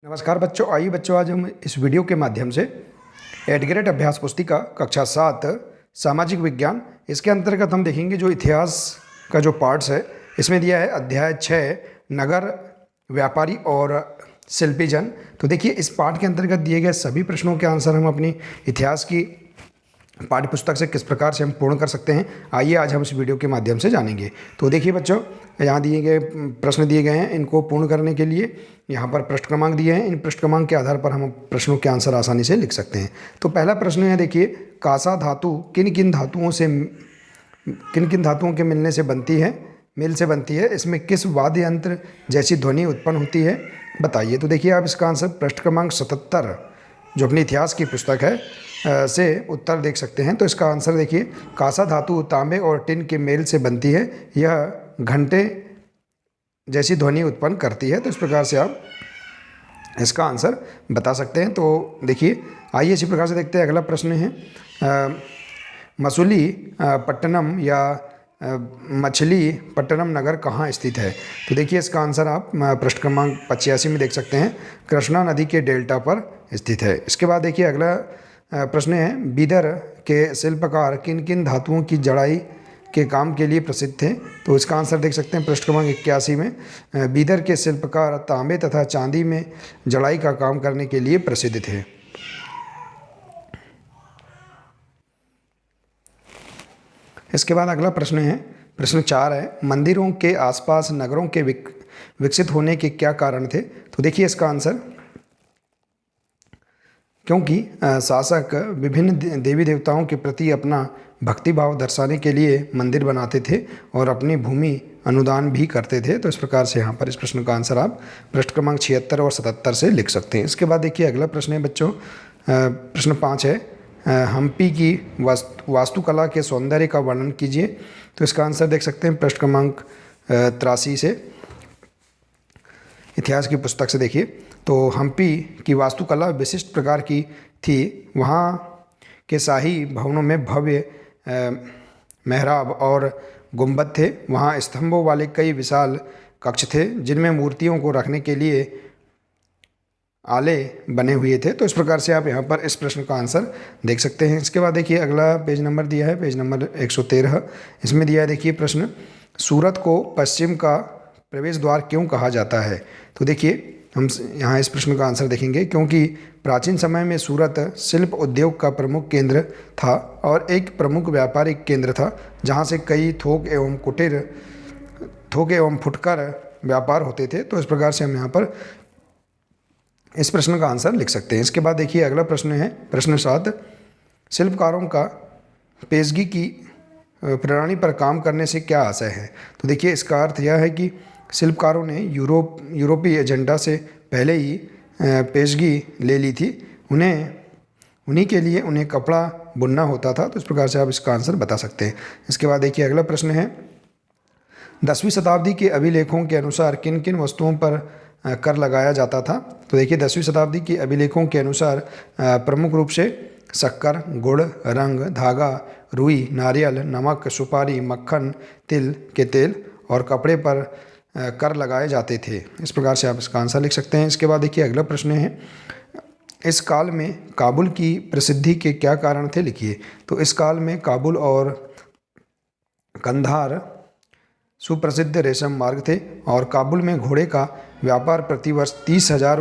नमस्कार बच्चों, आइए बच्चों आज हम इस वीडियो के माध्यम से एडग्रेड अभ्यास पुस्तिका कक्षा 7 सामाजिक विज्ञान, इसके अंतर्गत हम देखेंगे जो इतिहास का जो पार्ट्स है इसमें दिया है अध्याय 6 नगर व्यापारी और शिल्पी जन। तो देखिए इस पाठ के अंतर्गत दिए गए सभी प्रश्नों के आंसर हम अपनी इतिहास की पाठ्य पुस्तक से किस प्रकार से हम पूर्ण कर सकते हैं, आइए आज हम इस वीडियो के माध्यम से जानेंगे। तो देखिए बच्चों, यहाँ दिए गए प्रश्न दिए गए हैं, इनको पूर्ण करने के लिए यहाँ पर पृष्ठ क्रमांक दिए हैं। इन पृष्ठ क्रमांक के आधार पर हम प्रश्नों के आंसर आसानी से लिख सकते हैं। तो पहला प्रश्न है, देखिए कांसा धातु किन किन धातुओं के मिलने से बनती है, मिल से बनती है, इसमें किस वाद्य यंत्र जैसी ध्वनि उत्पन्न होती है, बताइए। तो देखिए आप इसका आंसर पृष्ठ क्रमांक 77 जो अपनी इतिहास की पुस्तक है से उत्तर देख सकते हैं। तो इसका आंसर देखिए, कांसा धातु तांबे और टिन के मेल से बनती है, यह घंटे जैसी ध्वनि उत्पन्न करती है। तो इस प्रकार से आप इसका आंसर बता सकते हैं। तो देखिए आइए इसी प्रकार से देखते हैं। अगला प्रश्न है, मसूली पट्टनम या मछली पट्टनम नगर कहाँ स्थित है। तो देखिए इसका आंसर आप पृष्ठ क्रमांक 85 में देख सकते हैं, कृष्णा नदी के डेल्टा पर स्थित है। इसके बाद देखिए अगला प्रश्न है, बीदर के शिल्पकार किन किन धातुओं की जड़ाई के काम के लिए प्रसिद्ध थे। तो इसका आंसर देख सकते हैं पृष्ठ क्रमांक 81 में, बीदर के शिल्पकार तांबे तथा चांदी में जड़ाई का काम करने के लिए प्रसिद्ध थे। इसके बाद अगला प्रश्न है, प्रश्न 4 है, मंदिरों के आसपास नगरों के विकसित होने के क्या कारण थे। तो देखिए इसका आंसर, क्योंकि शासक विभिन्न देवी देवताओं के प्रति अपना भक्ति भाव दर्शाने के लिए मंदिर बनाते थे और अपनी भूमि अनुदान भी करते थे। तो इस प्रकार से यहाँ पर इस प्रश्न का आंसर आप पृष्ठ क्रमांक 76 और 77 से लिख सकते हैं। इसके बाद देखिए अगला प्रश्न है बच्चों, प्रश्न 5 है, हम्पी की वास्तुकला के सौंदर्य का वर्णन कीजिए। तो इसका आंसर देख सकते हैं पृष्ठ क्रमांक 83 से इतिहास की पुस्तक से। देखिए तो हम्पी की वास्तुकला विशिष्ट प्रकार की थी। वहाँ के शाही भवनों में भव्य मेहराब और गुंबद थे। वहाँ स्तंभों वाले कई विशाल कक्ष थे जिनमें मूर्तियों को रखने के लिए आले बने हुए थे। तो इस प्रकार से आप यहाँ पर इस प्रश्न का आंसर देख सकते हैं। इसके बाद देखिए अगला पेज नंबर दिया है, पेज नंबर 113। इसमें दिया है देखिए प्रश्न, सूरत को पश्चिम का प्रवेश द्वार क्यों कहा जाता है। तो देखिए हम यहाँ इस प्रश्न का आंसर देखेंगे, क्योंकि प्राचीन समय में सूरत शिल्प उद्योग का प्रमुख केंद्र था और एक प्रमुख व्यापारिक केंद्र था जहाँ से कई थोक एवं फुटकर व्यापार होते थे। तो इस प्रकार से हम यहाँ पर इस प्रश्न का आंसर लिख सकते हैं। इसके बाद देखिए अगला प्रश्न है, प्रश्न 7, शिल्पकारों का पेशगी की प्रणाली पर काम करने से क्या आशय है। तो देखिए इसका अर्थ यह है कि शिल्पकारों ने यूरोपीय एजेंडा से पहले ही पेशगी ले ली थी, उन्हीं के लिए उन्हें कपड़ा बुनना होता था। तो इस प्रकार से आप इसका आंसर बता सकते हैं। इसके बाद देखिए अगला प्रश्न है, 10वीं शताब्दी के अभिलेखों के अनुसार किन किन वस्तुओं पर कर लगाया जाता था। तो देखिए 10वीं शताब्दी के अभिलेखों के अनुसार प्रमुख रूप से शक्कर, गुड़, रंग, धागा, रुई, नारियल, नमक, सुपारी, मक्खन, तिल के तेल और कपड़े पर कर लगाए जाते थे। इस प्रकार से आप इसका आंसर लिख सकते हैं। इसके बाद देखिए अगला प्रश्न है, इस काल में काबुल की प्रसिद्धि के क्या कारण थे, लिखिए। तो इस काल में काबुल और कंधार सुप्रसिद्ध रेशम मार्ग थे और काबुल में घोड़े का व्यापार प्रतिवर्ष 30,000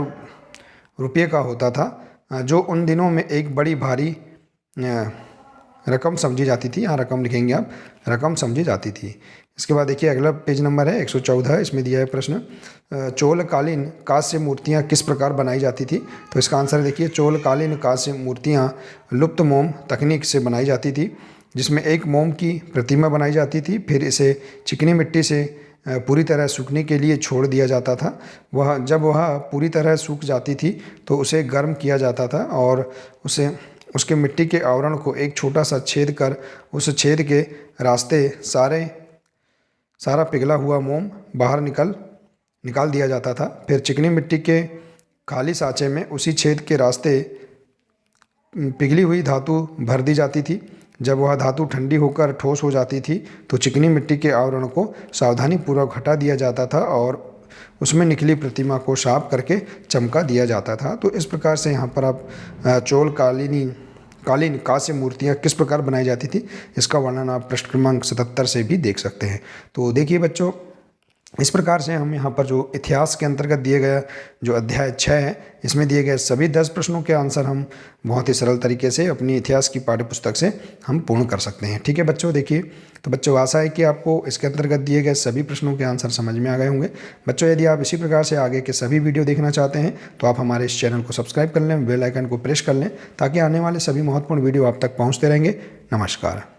रुपये का होता था, जो उन दिनों में एक बड़ी भारी रकम समझी जाती थी। यहाँ रकम लिखेंगे आप, रकम समझी जाती थी। इसके बाद देखिए अगला पेज नंबर है 114। इसमें दिया है प्रश्न, चोलकालीन कांस्य मूर्तियाँ किस प्रकार बनाई जाती थी। तो इसका आंसर देखिए, चोलकालीन कांस्य मूर्तियाँ लुप्त मोम तकनीक से बनाई जाती थी, जिसमें एक मोम की प्रतिमा बनाई जाती थी, फिर इसे चिकनी मिट्टी से पूरी तरह सूखने के लिए छोड़ दिया जाता था। जब वह पूरी तरह सूख जाती थी तो उसे गर्म किया जाता था और उसके मिट्टी के आवरण को एक छोटा सा छेद कर उस छेद के रास्ते सारा पिघला हुआ मोम बाहर निकाल दिया जाता था। फिर चिकनी मिट्टी के खाली सांचे में उसी छेद के रास्ते पिघली हुई धातु भर दी जाती थी। जब वह धातु ठंडी होकर ठोस हो जाती थी तो चिकनी मिट्टी के आवरण को सावधानीपूर्वक हटा दिया जाता था और उसमें निकली प्रतिमा को साफ करके चमका दिया जाता था। तो इस प्रकार से यहाँ पर आप चोल कालीन कांस्य मूर्तियाँ किस प्रकार बनाई जाती थी, इसका वर्णन आप पृष्ठ क्रमांक 77 से भी देख सकते हैं। तो देखिए बच्चों, इस प्रकार से हम यहाँ पर जो इतिहास के अंतर्गत दिए गया जो अध्याय 6 है, इसमें दिए गए सभी 10 प्रश्नों के आंसर हम बहुत ही सरल तरीके से अपनी इतिहास की पाठ्यपुस्तक से हम पूर्ण कर सकते हैं। ठीक है बच्चों, देखिए तो बच्चों आशा है कि आपको इसके अंतर्गत दिए गए सभी प्रश्नों के आंसर समझ में आ गए होंगे। बच्चों यदि आप इसी प्रकार से आगे के सभी वीडियो देखना चाहते हैं तो आप हमारे इस चैनल को सब्सक्राइब कर लें, बेल आइकन को प्रेस कर लें, ताकि आने वाले सभी महत्वपूर्ण वीडियो आप तक पहुँचते रहेंगे। नमस्कार।